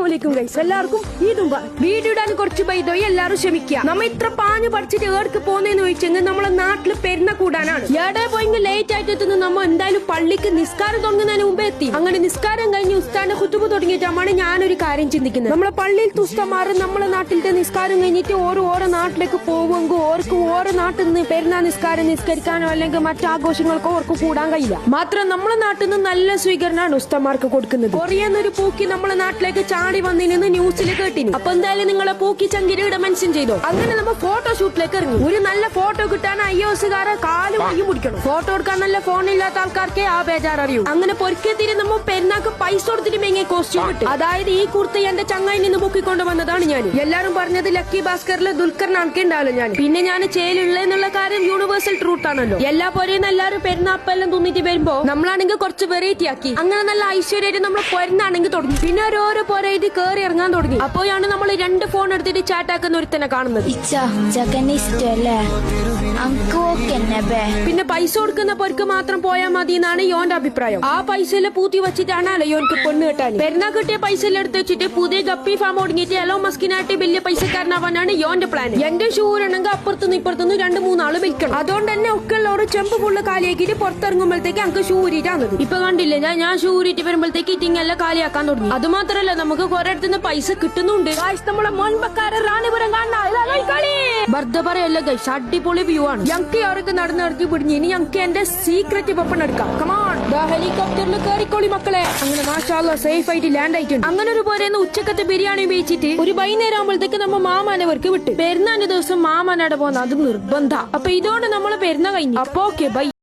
അസ്സലാമലൈക്കും ഗൈസ്, എല്ലാവർക്കും ഈദ് മുബാറക്. വീഡിയോ ഇടാൻ കുറച്ച് ബൈദോയി എല്ലാവരും ക്ഷമിക്കുക. നമ്മ ഇത്ര പാഞ്ഞു പഠിച്ചിട്ട് ഏർക്ക് പോന്നേന്ന് ചോദിച്ചെങ്കിൽ നമ്മളെ നാട്ടില് പെരുന്ന കൂടാനാണ്. എവിടെ പോയെങ്കിൽ ലേറ്റ് ആയിട്ട് എത്തുന്ന നമ്മ എന്തായാലും പള്ളിക്ക് നിസ്കാരം തുടങ്ങുന്നതിന് മുമ്പേ എത്തി. അങ്ങനെ നിസ്കാരം കഴിഞ്ഞ് ഉസ്താന്റെ ഖുതുബ തുടങ്ങിയിട്ടാണ് ഞാനൊരു കാര്യം ചിന്തിക്കുന്നത്. നമ്മളെ പള്ളിയിൽ ഉസ്താമാർ നമ്മളെ നാട്ടിലത്തെ നിസ്കാരം കഴിഞ്ഞിട്ട് ഓരോ നാട്ടിലേക്ക് പോകുമെങ്കിൽ ഓർക്ക് ഓരോ നാട്ടിൽ നിന്ന് പെരുന്നാ നിസ്കാരം നിസ്കരിക്കാനോ അല്ലെങ്കിൽ മറ്റാഘോഷങ്ങൾക്കോ ഓർക്ക് കൂടാൻ കഴിയില്ല. മാത്രം നമ്മളെ നാട്ടിൽ നിന്ന് നല്ല സ്വീകരണമാണ് ഉസ്താമാർക്ക് കൊടുക്കുന്നത്. കൊറിയെന്നൊരു പൂക്കി നമ്മളെ നാട്ടിലേക്ക് ചാടി വന്നിരുന്ന് ന്യൂസിൽ കേട്ടിന്. അപ്പൊ എന്തായാലും നിങ്ങളെ പൂക്കി ചങ്കിരിയുടെ മെൻഷൻ ചെയ്തോ. അങ്ങനെ നമ്മൾ ഫോട്ടോഷൂട്ടിലേക്ക് ഇറങ്ങി. ഒരു നല്ല ഫോട്ടോ കിട്ടാൻ IOSകാരെ കാലും കയ്യും പിടിക്കണം. ഫോട്ടോ എടുക്കാൻ നല്ല ഫോണില്ലാത്ത ആൾക്കാർക്കേ ആ ബേജാർ അറിയൂ. അങ്ങനെ പൊരിക്കെത്തിരി നമ്മൾ പെരുന്നാക്ക് പൈസ കൊടുത്തിട്ട് മെങ്ങി കോസ്റ്റ്യൂം ഇട്ട്. അതായത് ഈ കുർത്ത എന്റെ ചങ്ങായി നിന്ന് പൊക്കിക്കൊണ്ട് വന്നതാണ് ഞാൻ. എല്ലാരും പറഞ്ഞത് ലക്കി ഭാസ്കറിലെ ദുൽഖറിനാണ് ഉണ്ടാവില്ല ഞാൻ. പിന്നെ ഞാൻ ചേലുള്ള എന്നുള്ള കാര്യം യൂണിവേഴ്സൽ ട്രൂത്ത് ആണല്ലോ. എല്ലാ പോരെയും എല്ലാവരും പെരുന്നാപ്പെല്ലാം തിന്നിട്ട് വരുമ്പോ നമ്മളാണെങ്കിൽ കുറച്ച് വെറൈറ്റി ആക്കി. അങ്ങനെ നല്ല ഐശ്വര്യമായിട്ട് നമ്മൾ പൊരുന്നാണെങ്കിൽ തുടങ്ങി. പിന്നെ ഓരോ പോരായിട്ട് കേറി ഇറങ്ങാൻ തുടങ്ങി. അപ്പോഴാണ് നമ്മൾ 2 ഫോൺ എടുത്തിട്ട് ചാറ്റാക്കുന്ന ഒരുത്തനെ കാണുന്നത്. പിന്നെ പൈസ കൊടുക്കുന്ന പൊരുക്ക് മാത്രം പോയാൽ മതി എന്നാണ് യോന്റെ അഭിപ്രായം. ആ പൈസയിലെ പൂത്തി വെച്ചിട്ടാണ് യോൻക്ക് പെണ്ണ് കിട്ടാൻ. പെരുന്നാ കിട്ടിയ പൈസ എടുത്ത് വെച്ചിട്ട് പുതിയ ഗപ്പി ഫാം തുടങ്ങിയിട്ട് എലോ മസ്കിനായിട്ട് വലിയ പൈസക്കാരനാവാനാണ് യോന്റെ പ്ലാൻ. എന്റെ ഷൂരാണെങ്കിൽ അപ്പുറത്തുനിന്ന് ഇപ്പുറത്തുനിന്ന് 2-3 ആള് വിൽക്കണം. അതുകൊണ്ട് തന്നെ ഒക്കെ ഉള്ള ഒരു ചെമ്പ് ഫുള്ള് കാലിയാക്കിയിട്ട് പുറത്തിറങ്ങുമ്പോഴത്തേക്ക് നമുക്ക് ഷൂരിട്ടാണ്. ഇപ്പൊ കണ്ടില്ലേ ഞാൻ ഷൂരിട്ട് വരുമ്പോഴത്തേക്ക് ഇറ്റിങ്ങെല്ലാം കാലിയാക്കാൻ തുടങ്ങി. അത് മാത്രല്ല നമുക്ക് കുറെ അടുത്തുനിന്ന് പൈസ കിട്ടുന്നുണ്ട്. നമ്മളെ മോൻപക്കാരെ റാണിപുരം വെറുതെ പറയല്ല ഗൈസ്, അടിപൊളി വ്യൂ ആണ്. ഞങ്ങൾക്ക് അവർക്ക് നടത്തി പിടിഞ്ഞ് ഇനി ഞങ്ങൾക്ക് എന്റെ സീക്രറ്റ് വെപ്പൺ എടുക്കാം. കമാൺ, ഹെലികോപ്റ്ററിൽ കയറിക്കോളി മക്കളെ. അങ്ങനെ മാഷാഅല്ലാഹ് സേഫ് ആയിട്ട് ലാൻഡ് ആയിട്ടുണ്ട്. അങ്ങനെ ഒരു പോരെന്ന് ഉച്ചക്കത്തെ ബിരിയാണി ഉപയോഗിച്ചിട്ട് ഒരു വൈകുന്നേരം ആകുമ്പോഴത്തേക്ക് നമ്മ മാമാനവർക്ക് വിട്ട്. പെരുന്നാന്റെ ദിവസം മാമാനടെ പോകുന്ന അത് നിർബന്ധ. അപ്പൊ ഇതോടെ നമ്മളെ പെരുന്ന കഴിഞ്ഞു. അപ്പൊ ഓക്കെ ബൈ.